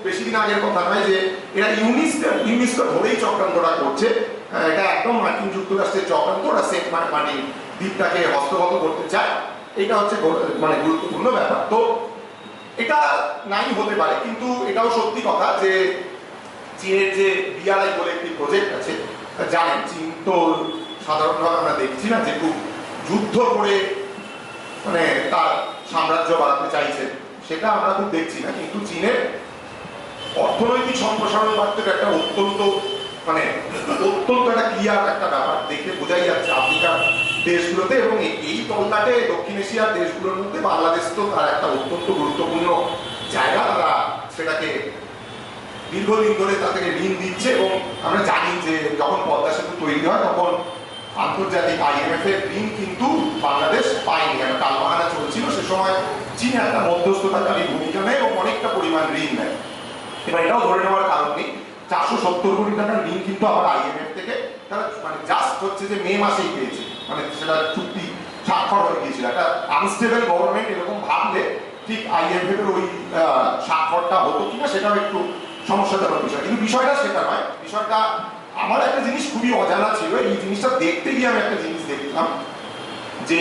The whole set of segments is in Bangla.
বেশি দিন আগের কথা নয় যে এরা ইউনিসকে ধরেই চক্রান্তটা করছে। এটা একদম মার্কিন যুক্তরাষ্ট্রের চক্রান্ত, ওরা সেন্ট মার্টিন দ্বীপটাকে হস্তগত করতে চায়। এটা হচ্ছে মানে গুরুত্বপূর্ণ ব্যাপার। তো এটা নাই হতে পারে, কিন্তু এটাও সত্যি কথা যে চীনের যে বিআরআই বলে একটি প্রজেক্ট আছে, জানেন চীন তো সাধারণভাবে আমরা দেখছি না যে খুব যুদ্ধ করে মানে তার সাম্রাজ্য বাড়াতে চাইছে, সেটা আমরা খুব দেখছি না। কিন্তু চীনের অর্থনৈতিক সম্প্রসারণ বাড়তে একটা অত্যন্ত একটা ক্লিয়ার একটা ব্যাপার দেখে বোঝাই যাচ্ছে আফ্রিকার দেশগুলোতে, এবং এই তল্লাটে দক্ষিণ এশিয়ার দেশগুলোর মধ্যে বাংলাদেশ তো তার একটা অত্যন্ত গুরুত্বপূর্ণ জায়গা। তারা সেটাকে দীর্ঘদিন ধরে তাদেরকে ঋণ দিচ্ছে, এবং আমরা জানি যে যখন পদ্মা সেতু তৈরি হয় তখন আন্তর্জাতিক IMF এর ঋণ কিন্তু বাংলাদেশ পায়নি, একটা টালবাহানা চলছিল। সে সময় চীন একটা মধ্যস্থতাকারী ভূমিকা নেয় এবং অনেকটা পরিমাণ ঋণ নেয়। এবার এটাও ধরে নেওয়ার কারণ নেই, 470 কোটি টাকার ঋণ কিন্তু আবার IMF থেকে তারা জাস্ট হচ্ছে যে মে মাসেই পেয়েছে, সেটা চুক্তি স্বাক্ষর হয়ে গিয়েছিল। একটা আনস্টেবল গভর্নমেন্ট এরকম ভাবলে ঠিক IMF এর ওই স্বাক্ষরটা হতো কিনা সেটাও একটু সমস্যাজনক বিষয়। কিন্তু বিষয়টা সেটা নয়। বিষয়টা আমার একটা জিনিস খুবই অজানা ছিল, এই জিনিসটা দেখতে গিয়ে আমি একটা জিনিস দেখলাম যে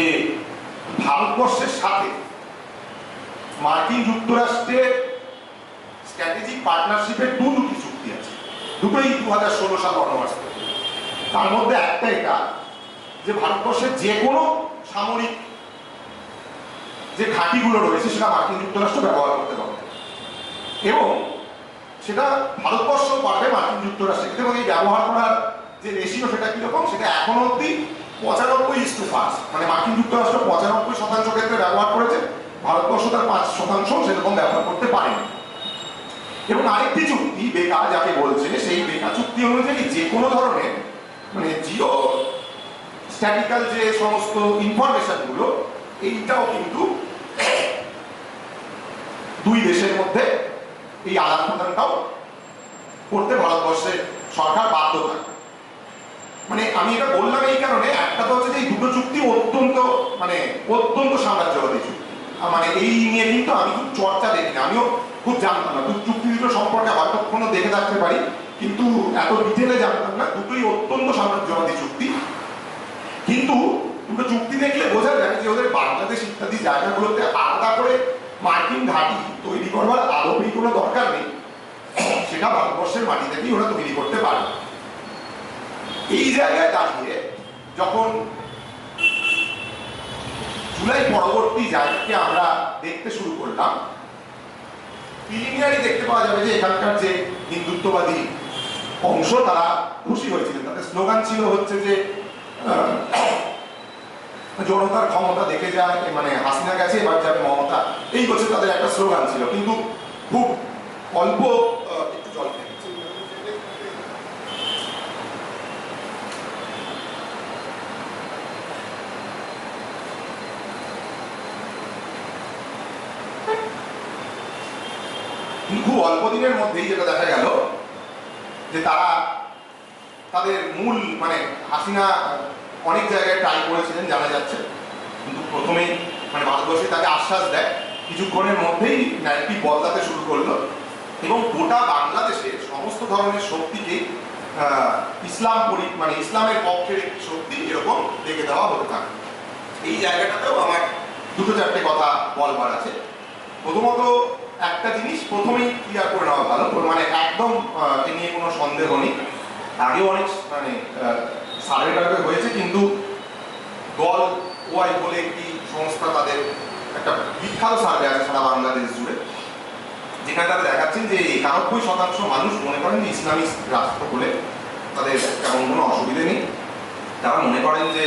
ভারতবর্ষের সাথে মার্কিন যুক্তরাষ্ট্রের স্ট্র্যাটেজিক পার্টনারশিপের দুটি চুক্তি আছে, দুটোই 2016 সাল অনবর্ষ। তার মধ্যে একটা এটা যে ভারতবর্ষের যে কোনো সামরিক যে ঘাঁটিগুলো রয়েছে সেটা মার্কিন যুক্তরাষ্ট্র ব্যবহার করতে পারবে, এবং সেটা ভারতবর্ষ পারবে মার্কিন যুক্তরাষ্ট্রকে। এবং এই ব্যবহার করার যে রেশিও সেটা কিরকম, সেটা এখনো অব্দি 95:5, মার্কিন যুক্তরাষ্ট্র 95% ক্ষেত্রে ব্যবহার করেছে, ভারতবর্ষ তার 5% সেরকম ব্যবহার করতে পারেনি। এবং আরেকটি চুক্তি বেকা যাকে বলছে, সেই বেকা চুক্তি অনুযায়ী যে কোনো ধরনের জিও স্ট্যাটিক্যাল যে সমস্ত ইনফরমেশন গুলো, এইটাও কিন্তু দুই দেশের মধ্যে এই আদান প্রদানটাও করতে ভারতবর্ষের সরকার বাধ্য থাকে। আমি এটা বললাম এই কারণে, একটা তো হচ্ছে যে এই দুটো চুক্তি অত্যন্ত সাম্রাজ্যবাদী চুক্তি। এই নিয়ে কিন্তু আমি খুব চর্চা দেখি না, আমিও খুব জানতাম না। চুক্তি দুটো সম্পর্কে হয়তো কোনো দেখে থাকতে পারি, কিন্তু এত ডিটেলে জানতাম না। দুটোই অত্যন্ত সাম্রাজ্যবাদী চুক্তি, কিন্তু দুটো চুক্তি দেখলে বোঝা যায় যে ওদের বাংলাদেশ ইত্যাদি জায়গাগুলোতে আলাদা করে মার্কিন ঘাঁটি তৈরি করবার আদৌ কোনো দরকার নেই, সেটা ভারতবর্ষের মাটি থেকেই ওরা তৈরি করতে পারে। এই জায়গায় দাঁড়িয়ে যখন জুলাই পরবর্তী জায়গাকে আমরা দেখতে শুরু করলাম, প্রিলিমিনারি দেখতে পাওয়া যাবে যে এখানকার যে হিন্দুত্ববাদী অংশ তারা খুশি হয়েছিলেন। তাদের স্লোগান ছিল হচ্ছে যে জনতার ক্ষমতা দেখে যায়, হাসিনা গেছে এবার যাবে মমতা, এই হচ্ছে তাদের একটা স্লোগান ছিল। কিন্তু খুব অল্প, একটু জল খুব অল্প দিনের মধ্যেই যেটা দেখা গেল যে তারা তাদের মূল হাসিনা অনেক জায়গায় ট্রাই করেছিলেন জানা যাচ্ছে, কিন্তু প্রথমেই ভারতবর্ষে তাকে আশ্বাস দেয়, কিছুক্ষণের মধ্যেই ন্যারেটিভ বদলাতে শুরু করলো, এবং গোটা বাংলাদেশের সমস্ত ধরনের শক্তিকে ইসলামের পক্ষের একটি শক্তি এরকম দেখে দেওয়া হতে থাকে। এই জায়গাটাতেও আমার দুটো চারটে কথা বলবার আছে। প্রথমত একটা জিনিস প্রথমেই ক্লিয়ার করে নেওয়া ভালো, একদম এ নিয়ে কোনো সন্দেহ নেই, আগেও অনেক সার্ভে টার্ভে হয়েছে, কিন্তু গল ওয়াই বলে একটি সংস্থা, তাদের একটা বিখ্যাত সার্ভে আছে সারা বাংলাদেশ জুড়ে, যেখানে তারা দেখাচ্ছেন যে 91% মানুষ মনে করেন যে ইসলামিক রাষ্ট্র বলে তাদের তেমন কোনো অসুবিধে নেই। তারা মনে করেন যে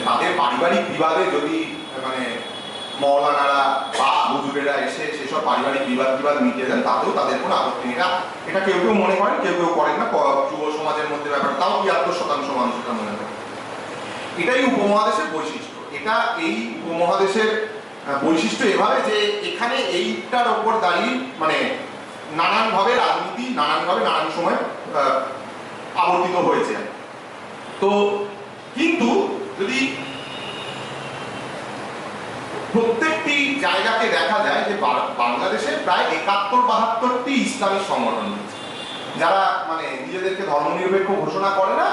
তাদের পারিবারিক বিবাদে যদি মৌলানারা বা হুজুরেরা এসে সেসব পারিবারিক বিবাদ মিটিয়ে দেন, তাতেও তাদের কোনো আপত্তি নেই। এটা কেউ কেউ মনে করেন, কেউ কেউ করেন না, যুব সমাজের মধ্যে ব্যাপার, তাও 73% মানুষ এটা মনে করে। এটাই উপমহাদেশের বৈশিষ্ট্য। এটা এই উপমহাদেশের বৈশিষ্ট্য এভাবে যে এখানে এইটার ওপর দাঁড়িয়ে নানানভাবে রাজনীতি নানানভাবে নানান সময় আবর্তিত হয়েছে। তো কিন্তু যদি প্রত্যেকটি জায়গাকে দেখা যায় যে বাংলাদেশে প্রায় 71-72টি ইসলামী সংগঠন রয়েছে, যারা মানে নিজেদেরকে ধর্মনিরপেক্ষ ঘোষণা করে না,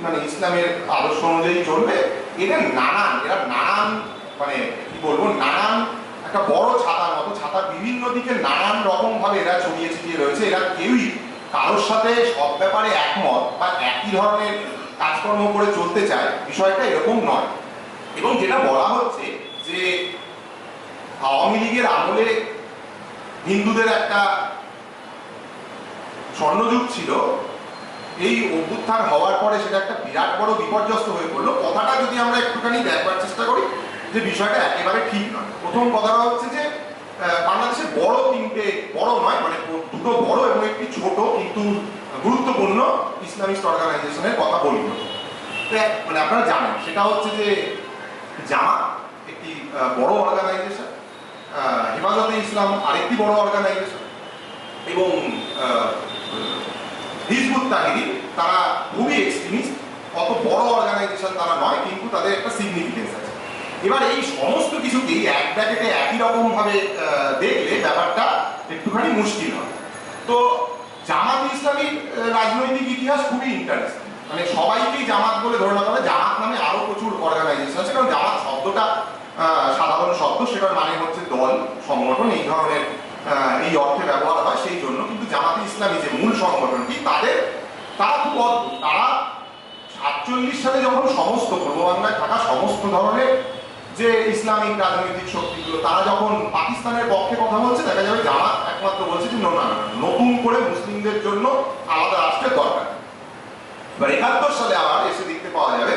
মানে ইসলামের আদর্শ অনুযায়ী চলবে। এরা নানান মানে কি বলবো, নানান একটা বড় ছাতার মতো, ছাতার বিভিন্ন দিকে নানান রকম ভাবে এরা ছড়িয়ে ছিটিয়ে রয়েছে। এরা কেউই কারোর সাথে সব ব্যাপারে একমত বা একই ধরনের কাজকর্ম করে চলতে চায়, বিষয়টা এরকম নয়। এবং যেটা বলা হচ্ছে যে আওয়ামী লীগের আমলে হিন্দুদের একটা স্বর্ণযুগ ছিল, এই অভ্যুত্থান হওয়ার পরে সেটা একটা বিরাট বড় বিপর্যস্ত হয়ে পড়লো। কথাটা যদি আমরা একটুখানি দেখবার চেষ্টা করি, যে বিষয়টা একেবারে ঠিক নয়। প্রথম কথাটা হচ্ছে যে বাংলাদেশে বড় তিনটে, বড় নয় মানে দুটো বড় এবং একটি ছোট কিন্তু গুরুত্বপূর্ণ ইসলামিস্ট অর্গানাইজেশনের কথা বলি। মানে আপনারা জানেন সেটা হচ্ছে যে জামাত একটি বড় অর্গানাইজেশন, হেফাজতে ইসলাম আরেকটি বড় অর্গানাইজেশন, এবং হিজবুত তাহরির তারা খুবই এক্সট্রিমিস্ট। অত বড় অর্গানাইজেশন তারা নয়, কিন্তু তাদের একটা সিগনিফিকেন্স আছে। এবার এই সমস্ত কিছুকেই এক ব্র্যাকেটে একই রকম ভাবে দেখলে ব্যাপারটা একটুখানি মুশকিল হয়। তো জামাত ইসলামীর রাজনৈতিক ইতিহাস খুবই ইন্টারেস্টিং। মানে সবাইকেই জামাত বলে ধরে নেওয়া হবে। জামাত নামে আরো প্রচুর অর্গানাইজেশন আছে, কারণ জামাত শব্দটা সাধারণ শব্দ, সেটার মানে হচ্ছে দল, সংগঠন, এই ধরনের এই অর্থে ব্যবহার হয় সেই জন্য। কিন্তু জামাতে ইসলামী যে মূল সংগঠনটি, তারা খুব অদ্ভুত। তারা 48 সালে যখন সমস্ত পূর্ব বাংলায় থাকা সমস্ত ধরনের যে ইসলামিক রাজনৈতিক শক্তিগুলো তারা যখন পাকিস্তানের পক্ষে কথা বলছে, দেখা যাবে জামাত একমাত্র বলছে যে না, নতুন করে মুসলিমদের জন্য আলাদা রাষ্ট্রের দরকার। এবার 71 সালে আবার এসে দেখতে পাওয়া যাবে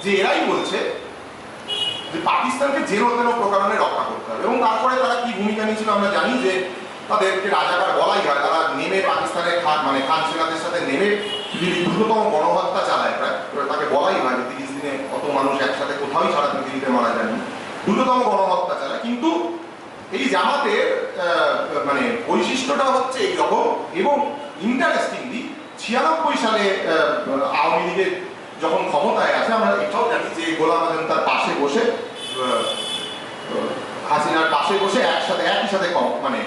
যে এরাই বলছে যে পাকিস্তানকে যেন তেন প্রকারণে রক্ষা করতে হবে। এবং তারপরে তারা কি ভূমিকা নিয়েছিল আমরা জানি, যে তাদেরকে রাজাকার বলাই হয়। তারা নেমে পাকিস্তানের খান সেনাদের সাথে নেমে পৃথিবীর দ্রুততম গণহত্যা চালায় প্রায়, তাকে বলাই হয় যে 30 দিনে কত মানুষ একসাথে কোথাও সারা পৃথিবীতে মারা যায়নি, দ্রুততম গণহত্যা চালায়। কিন্তু এই জামাতের মানে বৈশিষ্ট্যটা হচ্ছে এইরকম। এবং ইন্টারেস্টিংলি 96 সালে আওয়ামী লীগের যখন ক্ষমতায় আছে, আমরা এটাও জানি যে গোলাম আজম তার পাশে বসে, হাসিনার পাশে বসে একই সাথে মানে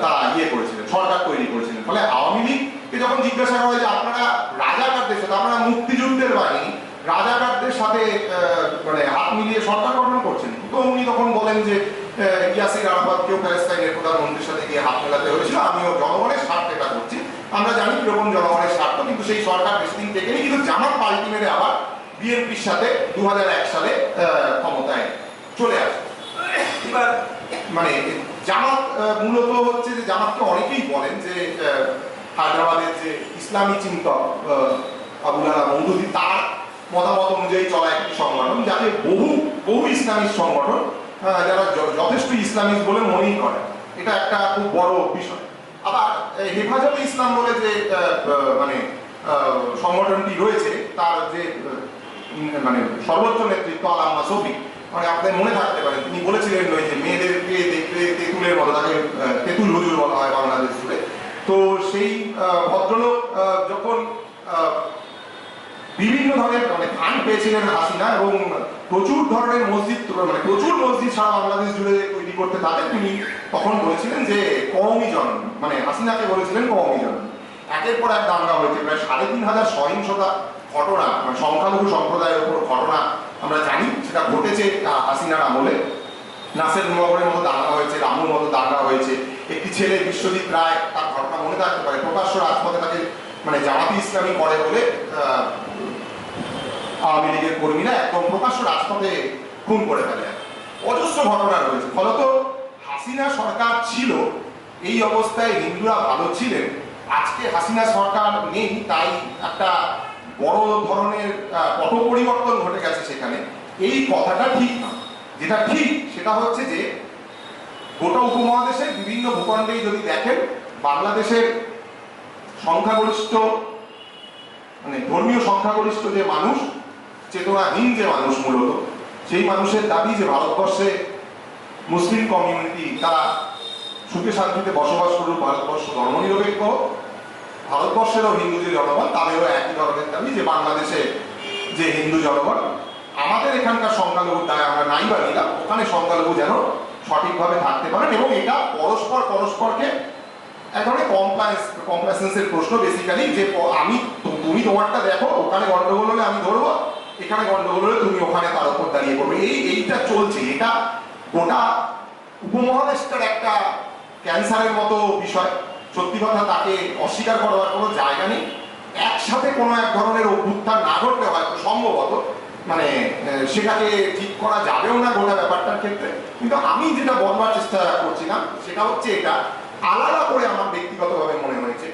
তারা করেছিলেন, সরকার তৈরি করেছিলেন। ফলে আওয়ামী লীগকে যখন জিজ্ঞাসা করা হয় যে আপনারা রাজাকারদের সাথে, আপনারা মুক্তিযুদ্ধের বাহিনী, রাজাকারদের সাথে মানে হাত মিলিয়ে সরকার গঠন করছেন, তো উনি তখন বলেন যে ইয়াসির আরাফাতকেও প্যালেস্তাইনের প্রধানমন্ত্রীর সাথে গিয়ে হাত মেলাতে হয়েছিল, আমিও জনগণের স্বার্থে এটা করছি। আমরা জানি কিরকম জনগণের স্বার্থ, কিন্তু সেই সরকার বেশি দিন টেকেনি। কিন্তু জামাত পাল্টি মেরে আবার বিএনপির সাথে 2001 সালে ক্ষমতায় চলে আসে। এবার মানে জামাত মূলত হচ্ছে যে, জামাতকে অনেকেই বলেন যে হায়দ্রাবাদের যে ইসলামী চিন্তক আবুল আলা মওদুদি, তার মতামত অনুযায়ী চলা একটি সংগঠন, যাতে বহু ইসলামিক সংগঠন যারা যথেষ্ট ইসলামিক বলে মনেই করে। এটা একটা খুব বড় বিষয়। আবার হেফাজতে ইসলাম বলে যে মানে সংগঠনটি রয়েছে, তার যে মানে সর্বোচ্চ নেতৃত্ব আল্লামা শফি, মানে আপনাদের মনে থাকতে পারে তিনি বলেছিলেন ওই যে মেয়েদেরকে দেখতে তেঁতুলের মতো, তাকে তেঁতুল হুজুর বলা হয় বাংলাদেশ জুড়ে। তো সেই ভদ্রলোক যখন বিভিন্ন ধরনের মানে ফান্ড পেয়েছিলেন হাসিনা, এবং প্রচুর ধরনের মসজিদ, মানে প্রচুর মসজিদ সারা বাংলাদেশ জুড়ে তৈরি করতে থাকে, তিনি তখন বলেছিলেন যে কওমি জননী, মানে হাসিনাকে বলেছিলেন কওমি জননী। একের পর এক দাঙ্গা হয়েছে, প্রায় 3500 সহিংসতা ঘটনা, মানে সংখ্যালঘু সম্প্রদায়ের উপর ঘটনা আমরা জানি, সেটা ঘটেছে হাসিনার আমলে। নাসের নগরের মতো দাঙ্গা হয়েছে, রামুর মতো দাঙ্গা হয়েছে। একটি ছেলে বিশ্বজিৎ রায়, তার ঘটনা মনে থাকতে পারে, প্রকাশ্য রাজপথে তাকে মানে জামাতি ইসলামী করে বলে আওয়ামী লীগের কর্মীরা একদম প্রকাশ্য রাজপথে খুন করে ফেলে। অজস্র ঘটনা রয়েছে। ফলত হাসিনা সরকার ছিল, এই অবস্থায় হিন্দুরা ভালো ছিলেন। আজকে হাসিনা সরকার নেই, তাই একটা বড় ধরনের পট পরিবর্তন ঘটে গেছে সেখানে, এই কথাটা ঠিক না। যেটা ঠিক সেটা হচ্ছে যে গোটা উপমহাদেশের বিভিন্ন ভূখণ্ডেই যদি দেখেন, বাংলাদেশের সংখ্যাগরিষ্ঠ মানে ধর্মীয় সংখ্যাগরিষ্ঠ যে মানুষ, চেতনাহীন যে মানুষ, মূলত সেই মানুষের দাবি যে ভারতবর্ষে মুসলিম কমিউনিটি তারা সুখে শান্তিতে বসবাস করুক, ভারতবর্ষ ধর্মনিরপেক্ষ, ভারতবর্ষেরও হিন্দু যে জনগণ তাদেরও একই ধরনের দাবি যে বাংলাদেশে যে হিন্দু জনগণ আমাদের এখানকার সংখ্যালঘুর দায় আমরা নাই বা নিলাম, ওখানে সংখ্যালঘু যেন সঠিকভাবে থাকতে পারেন, এবং এটা পরস্পরকে এক ধরনের কমপ্লাসেন্সের প্রশ্ন বেসিক্যালি, যে আমি তুমি তোমারটা দেখো, ওখানে গন্ডগোল হলে আমি ধরবো, এখানে গন্ডগোল হলে তুমি ওখানে তার উপর দাঁড়িয়ে পড়বে। এইটা চলছে। এটা গোটা উপমহাদেশটার একটা ক্যান্সারের মতো বিষয়। সত্যি কথা, তাকে অস্বীকার করার কোনো জায়গা নেই। একসাথে কোনো এক ধরনের অভ্যুত্থান না ঘটলে হয়তো সম্ভবত মানে সেটাকে ঠিক করা যাবেও না গোটা ব্যাপারটার ক্ষেত্রে। কিন্তু আমি যেটা বলবার চেষ্টা করছিলাম সেটা হচ্ছে, এটা আলাদা করে আমার ব্যক্তিগতভাবে মনে হয়েছে,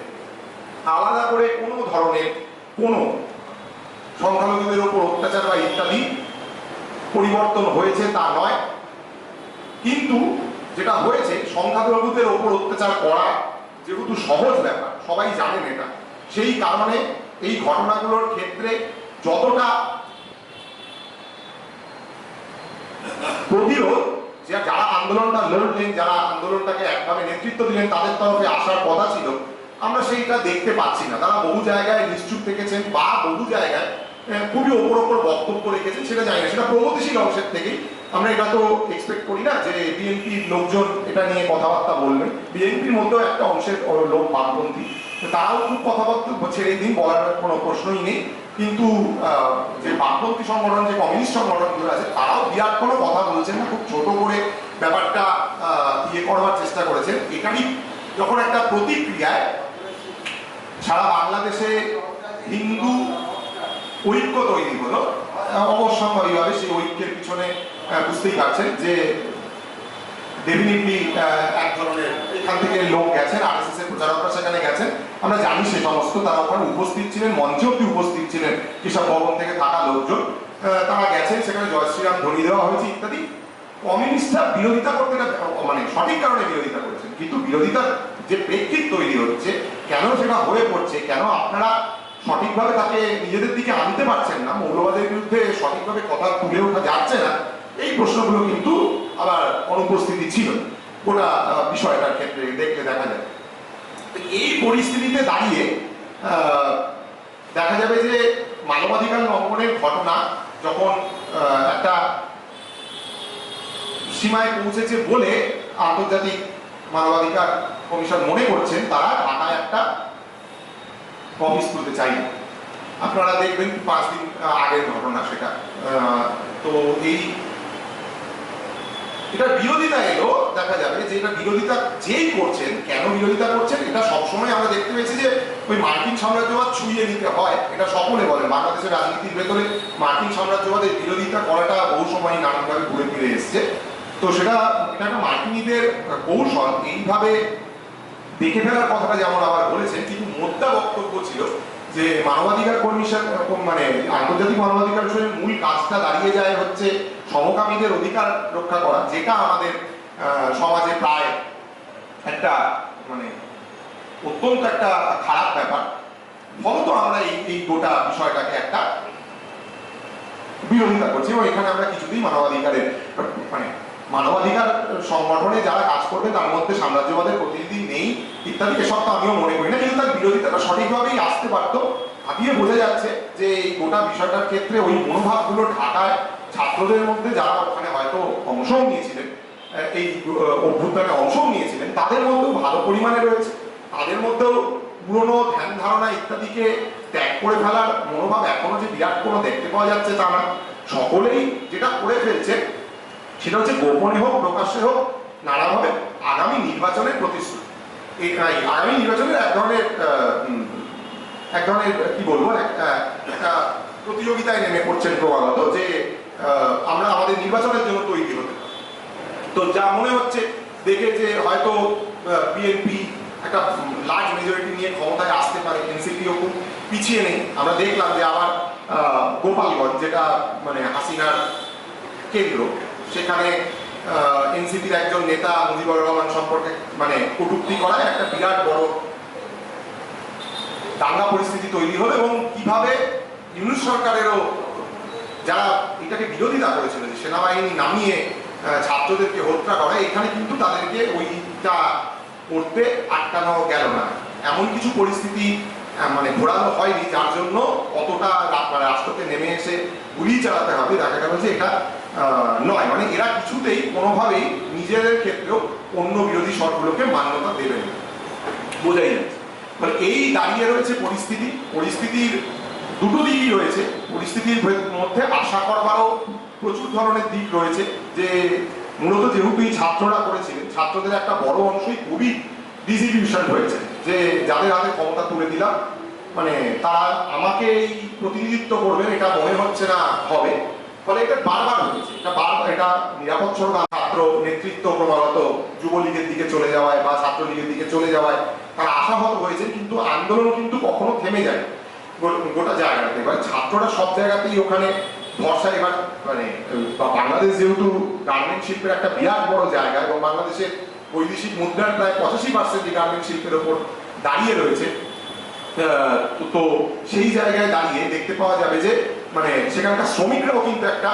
আলাদা করে কোনো ধরনের কোনো সংখ্যালঘুদের উপর অত্যাচার বা ইত্যাদি পরিবর্তন হয়েছে তা নয়। কিন্তু যেটা হয়েছে, সংখ্যালঘুদের উপর অত্যাচার করা যেহেতু সহজ ব্যাপার, সবাই জানেন এটা, সেই কারণে এই ঘটনাগুলোর ক্ষেত্রে যতটা প্রতিরোধ, যারা আন্দোলনটা লড়লেন, যারা আন্দোলনটাকে একভাবে নেতৃত্ব দিলেন, তাদের তরফে আসার কথা ছিল, আমরা সেইটা দেখতে পাচ্ছি না। তারা বহু জায়গায় নিশ্চুপ থেকেছেন বা বহু জায়গায় খুবই ওপর বক্তব্য রেখেছেন, সেটা জানি না, সেটা প্রগতিশীল অংশের থেকেই। আমরা এটা তো এক্সপেক্ট করি না যে বিএনপির লোকজন এটা নিয়ে কথাবার্তা বলবেন। বিএনপির মধ্যেও একটা অংশের লোক বামপন্থী, তারাও খুব কথাবার্তা ছেড়ে দিন, বলার কোনো প্রশ্নই নেই। কিন্তু যে বামপন্থী সংগঠন, যে কমিউনিস্ট সংগঠনগুলো আছে, তারাও বিরাট কোনো কথা বলছেন না, খুব ছোট করে ব্যাপারটা ইয়ে করবার চেষ্টা করেছেন। এখানেই যখন একটা প্রতিক্রিয়ায় সারা বাংলাদেশে হিন্দু ঐক্য তৈরি হলো, অবশ্যম্ভাবীভাবে সেই ঐক্যের পিছনে বুঝতেই পারছেন যে ডেফিনেটলি এক ধরনের এখান থেকে লোক গেছেন, আরএসএস এর প্রচারকরা সেখানে গেছেন, আমরা জানি সে সমস্ত, তারা ওখানে উপস্থিত ছিলেন, মঞ্চে অব্দি উপস্থিত ছিলেন কৃষক ভবন থেকে থাকা লোকজন, তারা গেছেন, সেখানে জয় শ্রীরাম ধ্বনি দেওয়া হয়েছে ইত্যাদি। কমিউনিস্টরা বিরোধিতা করতে, মানে সঠিক কারণে বিরোধিতা করেছেন, কিন্তু বিরোধিতার যে প্রেক্ষিত তৈরি হচ্ছে, কেন সেটা হয়ে পড়ছে, কেন আপনারা সঠিকভাবে তাকে নিজেদের দিকে আনতে পারছেন না, মৌলবাদের বিরুদ্ধে সঠিকভাবে কথা তুলে ওঠা যাচ্ছে না, এই প্রশ্নগুলো কিন্তু আবার অনুপস্থিতি ছিল গোটা বিষয়টার ক্ষেত্রে দেখলে দেখা যায়। এই পরিস্থিতিতে দাঁড়িয়ে দেখা যাবে যে মানবাধিকার লঙ্ঘনের ঘটনা যখন একটা সীমায় পৌঁছেছে বলে আন্তর্জাতিক মানবাধিকার কমিশন মনে করছেন, তারা ঢাকায় একটা অফিস তুলতে চাই। আপনারা দেখবেন 5 দিন আগের ঘটনা সেটা। তো এটা বিরোধিতা এলো, দেখা যাবে যে এটা বিরোধিতা যেই করছেন, কেন বিরোধিতা করছেন, এটা সবসময় আমরা দেখতে পেয়েছি যে ওই মার্কিন সাম্রাজ্যবাদ ছুঁয়ে নিতে হয়, এটা সকলে বলেন। বাংলাদেশের রাজনীতির ভেতরে মার্কিন সাম্রাজ্যবাদের বিরোধিতা করাটা বহু সময় নানানভাবে ঘুরে ফিরে এসছে। তো এটা একটা মার্কিনীদের কৌশল। এইভাবে দেখে ফেলার কথাটা যেমন আবার বলেছেন, কিন্তু মোদ্দা বক্তব্য ছিল যে মানবাধিকার কমিশন, মানে আন্তর্জাতিক মানবাধিকার কমিশনের মূল কাজটা দাঁড়িয়ে যায় হচ্ছে সমকামীদের অধিকার রক্ষা করা, যেটা আমাদের সমাজে প্রায় একটা মানে অত্যন্ত একটা খারাপ ব্যাপার। ফলত আমরা এই গোটা বিষয়টাকে একটা বিরোধিতা করছি, এবং এখানে আমরা কিছুতেই মানবাধিকারের মানে মানবাধিকার সংগঠনে যারা কাজ করবে তার মধ্যে সাম্রাজ্যবাদের প্রতিনিধি নেই ইত্যাদি, এসব তো আমিও মনে করি না, কিন্তু তার বিরোধিতাটা সঠিকভাবেই আসতে পারতো। ভাবিয়ে বোঝা যাচ্ছে যে এই গোটা বিষয়টার ক্ষেত্রে ওই মনোভাবগুলো ঢাকায় ছাত্রদের মধ্যে, যারা ওখানে হয়তো অংশও নিয়েছিলেন, এই অভ্যুত্থানে অংশও নিয়েছিলেন, তাদের মধ্যেও ভালো পরিমাণে রয়েছে। তাদের মধ্যেও পুরনো ধ্যান ধারণা ইত্যাদিকে ত্যাগ করে ফেলার মনোভাব এখনো যে বিরাট কোনো দেখতে পাওয়া যাচ্ছে তা না। সকলেই যেটা করে ফেলছে সেটা হচ্ছে গোপনে হোক প্রকাশ্যে হোক নানাভাবে আগামী নির্বাচনের প্রতিশ্রুতি। এই আগামী নির্বাচনের এক ধরনের কি বলবো, একটা প্রতিযোগিতায় নেমে পড়ছেন ক্রমাগত, যে আমরা আমাদের নির্বাচনের জন্য তৈরি হতে পারি। তো যা মনে হচ্ছে দেখে যে হয়তো বিএনপি একটা লার্জ মেজরিটি নিয়ে ক্ষমতায় আসতে পারে, এনসিপিও খুব পিছিয়ে নেই। আমরা দেখলাম যে আবার গোপালগঞ্জ, যেটা মানে হাসিনার কেন্দ্র, সেখানে এনসিপির একজন নেতা মুজিবুর রহমান সম্পর্কে মানে কটূক্তি করায় একটা বিরাট বড় দাঙ্গা পরিস্থিতি তৈরি হলো, এবং কিভাবে ইউনূস সরকারেরও যারা এটাকে বিরোধিতা করেছিল যে সেনাবাহিনী নামিয়ে ছাত্রদেরকে হত্যা করে, এখানে কিন্তু তাদেরকে ওইটা করতে আটকানো গেল না। এমন কিছু পরিস্থিতি মানে ঘোরানো হয়নি, যার জন্য অতটা রাষ্ট্রকে নেমে এসে গুলি চালাতে হবে, দেখা গেল যে এটা নয়। মানে এরা কিছুতেই কোনোভাবেই নিজেদের ক্ষেত্রেও অন্য বিরোধী স্বরগুলোকে মান্যতা দেবে না, বোঝাই যাচ্ছে। মানে এই দাঁড়িয়ে রয়েছে পরিস্থিতির দুটো দিকই রয়েছে। পরিস্থিতির মধ্যে আশা করবারও প্রচুর ধরনের দিক রয়েছে, যে মূলত যেহেতু এই ছাত্ররা করেছিলেন, ছাত্রদের একটা বড় অংশই খুবই ডিসিলিউশন হয়েছে, যে যাদের হাতে ক্ষমতা তুলে দিলাম, মানে তারা আমাকে এই প্রতিনিধিত্ব করবেন এটা মনে হচ্ছে না হবে। ফলে এটা বারবার হয়েছে, এটা নিরাপদ সরকার ছাত্র নেতৃত্ব ক্রমাগত যুবলীগের দিকে চলে যাওয়ায় বা ছাত্রলীগের দিকে চলে যাওয়ায় তারা আশাহত হয়েছে, কিন্তু আন্দোলন কিন্তু কখনো থেমে যায় গোটা জায়গাতে। এবার ছাত্ররা সব জায়গাতেই ওখানে ভরসা। এবার মানে বাংলাদেশ যেহেতু গার্মেন্ট শিল্পের একটা বিরাট বড় জায়গা, এবং বাংলাদেশের বৈদেশিক মুদ্রার প্রায় 85% গার্মেন্ট শিল্পের ওপর দাঁড়িয়ে রয়েছে, তো সেই জায়গায় দাঁড়িয়ে দেখতে পাওয়া যাবে যে মানে সেখানকার শ্রমিকরাও কিন্তু একটা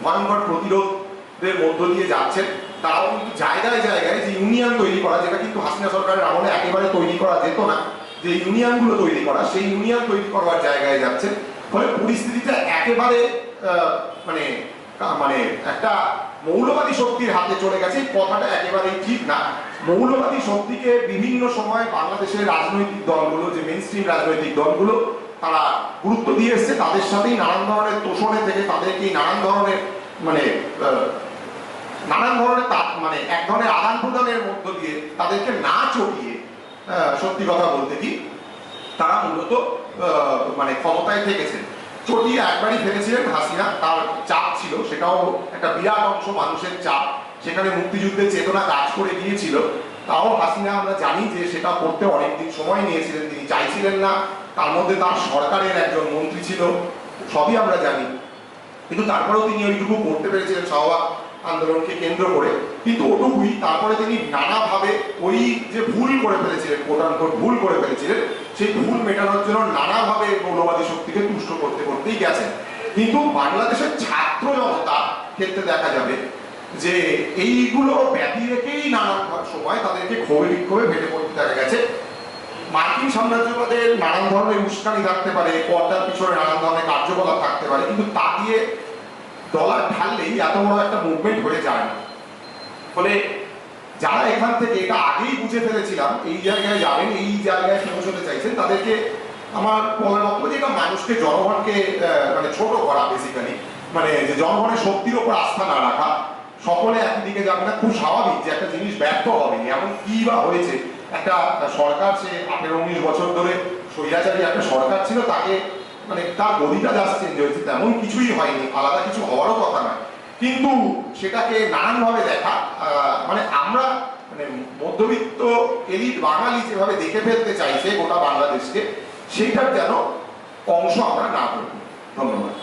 ভয়ঙ্কর প্রতিরোধের মধ্য দিয়ে যাচ্ছেন। তারাও কিন্তু জায়গায় জায়গায় যে ইউনিয়ন তৈরি করা, যেটা কিন্তু হাসিনা সরকারের আমলে একেবারে তৈরি করা যেত না, যে ইউনিয়নগুলো তৈরি করা, সেই ইউনিয়ন তৈরি করবার জায়গায় যাচ্ছে। ফলে পরিস্থিতিটা একেবারে মানে মানে একটা মৌলবাদী শক্তির হাতে চলে গেছে। কথাটা একেবারেই ঠিক না। মৌলবাদী শক্তিকে বিভিন্ন সময় বাংলাদেশের রাজনৈতিক দলগুলো, যে মেইন স্ট্রিম রাজনৈতিক দলগুলো, তারা গুরুত্ব দিয়ে এসছে। তাদের সাথেই নানান ধরনের তোষণে থেকে তাদেরকেই নানান ধরনের মানে মানে এক ধরনের আদান প্রদানের মধ্য দিয়ে তাদেরকে না চটিয়ে, সত্যি কথা বলতে কি, তারা মূলত মানে ক্ষমতায় থেকেছেন। চটিয়ে একবারই ফেলেছিলেন হাসিনা, তার চাপ ছিল, সেটাও একটা বিরাট অংশ মানুষের চাপ, সেখানে মুক্তিযুদ্ধের চেতনা কাজ করে গিয়েছিল। তাও হাসিনা আমরা জানি যে সেটা করতে অনেকদিন সময় নিয়েছিলেন, তিনি চাইছিলেন না, তার মধ্যে তার সরকারের একজন মন্ত্রী ছিল, সবই আমরা জানি, কিন্তু তারপরেও তিনি ওইটুকু করতে পেরেছিলেন শাহবাগ আন্দোলনকে কেন্দ্র করে। কিন্তু ওটুকুই, তারপরে তিনি নানাভাবে ওই যে ভুল করে ফেলেছিলেন, কোটানকোট ভুল করে ফেলেছিলেন, সেই ভুল মেটানোর জন্য নানাভাবে মৌলবাদী শক্তিকে তুষ্ট করতেই গেছেন। কিন্তু বাংলাদেশের ছাত্র জনতার ক্ষেত্রে দেখা যাবে যে এইগুলো ব্যাপী রেখেই নানান সময় তাদেরকে ক্ষোভে বিক্ষোভে ফেটে পড়তে দেখা গেছে। মার্কিন সাম্রাজ্যবাদের নানান ধরনের উস্কানি থাকতে পারে, পর্দার পিছনে নানান ধরনের কার্যকলাপ থাকতে পারে, কিন্তু তা দিয়ে ডলার ঢাললেই এত বড় একটা মুভমেন্ট হয়ে যায় না। ফলে যারা এখান থেকে এটা আগেই বুঝে ফেলেছিলাম এই জায়গায় যাবেন, এই জায়গায় পৌঁছতে চাইছেন, তাদেরকে আমার বলার বক্তব্য যে এটা মানুষকে, জনগণকে মানে ছোট করা, বেসিক্যালি মানে যে জনগণের শক্তির ওপর আস্থা না রাখা। সকলে একই দিকে যাবে না, খুব স্বাভাবিক যে একটা জিনিস ব্যর্থ হবে। এমন কি বা হয়েছে, একটা সরকার, সে 18-19 বছর ধরে স্বৈরাচারী একটা সরকার ছিল, তাকে মানে তার গদিটা জাস্ট চেঞ্জ হয়েছে, তেমন কিছুই হয়নি, আলাদা কিছু হওয়ারও কথা নয়। কিন্তু সেটাকে নানানভাবে দেখা, মানে আমরা মানে মধ্যবিত্ত এলিট বাঙালি যেভাবে দেখে ফেলতে চাইছে গোটা বাংলাদেশকে, সেইটার যেন অংশ আমরা না করি। ধন্যবাদ।